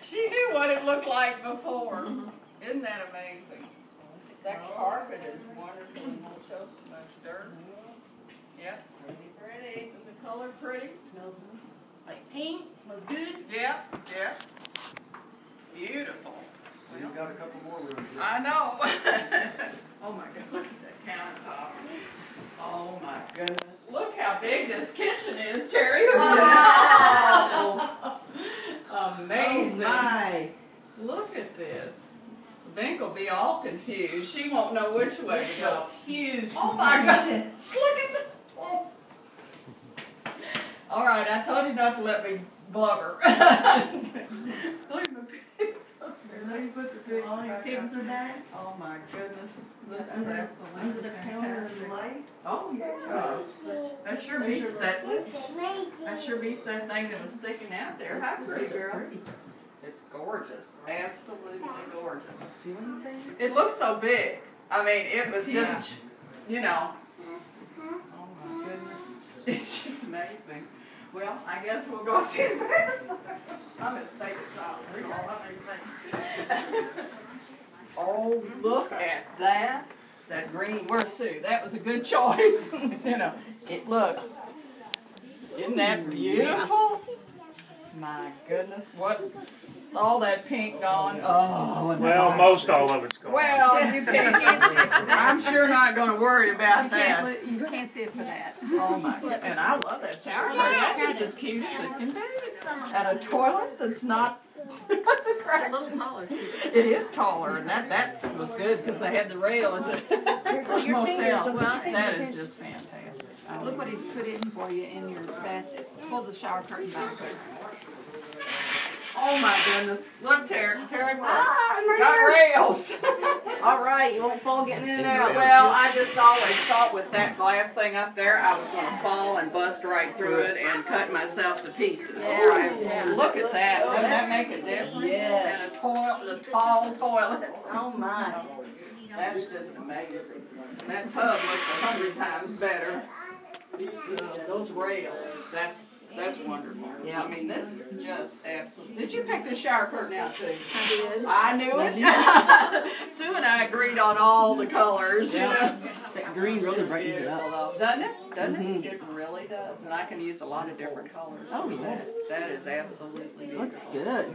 She knew what it looked like before. Isn't that amazing? That carpet is wonderful and won't show so much dirt. Yep. Pretty. Is the color pretty? Smells like pink. Smells good. Yep, yep. Beautiful. Well, you've got a couple more rooms. I know. Oh my God, look at that countertop. Oh my goodness. Look how big this kitchen is, Terry. Wow. Amazing. Oh my. Look at this. Vink will be all confused. She won't know which way to go. It's huge. Oh my goodness. Look at the. Oh. All right, I told you not to let me blubber. Look at the pigs up there. Let me put the pigs All your back pigs up. are back. Oh my goodness. This is Under absolutely the counter and fantastic. the light. Oh yeah. That sure beats that. That sure beats that thing that was sticking out there. How pretty, girl. It's gorgeous. Absolutely gorgeous. See anything? It looks so big. I mean, it was It's just, huge. you know. Oh my goodness. It's just amazing. Well, I guess we'll go see the bathroom. I'm going to take it off. Oh, look at that. That green. Where's Sue? That was a good choice. You know, look. Isn't that beautiful? My goodness. What? All that pink gone. Oh, Well, most all of it's gone. well, you can't see it. I'm sure not going to worry about that. You can't see it for that. Oh my God. And I love that shower. That's just as cute as it can be. And a toilet that's not It's a little taller. It is taller, and that was good because they had the rail at the motel. That is just fantastic. Look what he put in for you in your bath. Pull the shower curtain back. Oh my goodness. Look, Terry, look. I'm Got right rails. here. All right, you won't fall getting in and out. Well, I just always thought with that glass thing up there, I was going to fall and bust right through it and cut myself to pieces. Yeah. Look at that. Doesn't that make a difference? Yes. And a tall toilet. Oh my. That's just amazing. And that tub looks 100 times better. Those rails, that's wonderful. Yeah, I mean, this is just absolute. Did you pick the shower curtain out too? I did. I knew it. Sue and I agreed on all the colors. You know? That green really It's brightens it beautiful, up. though. Doesn't it? Doesn't it? It really does. And I can use a lot of different colors. Oh, yeah. That is absolutely beautiful. Looks good.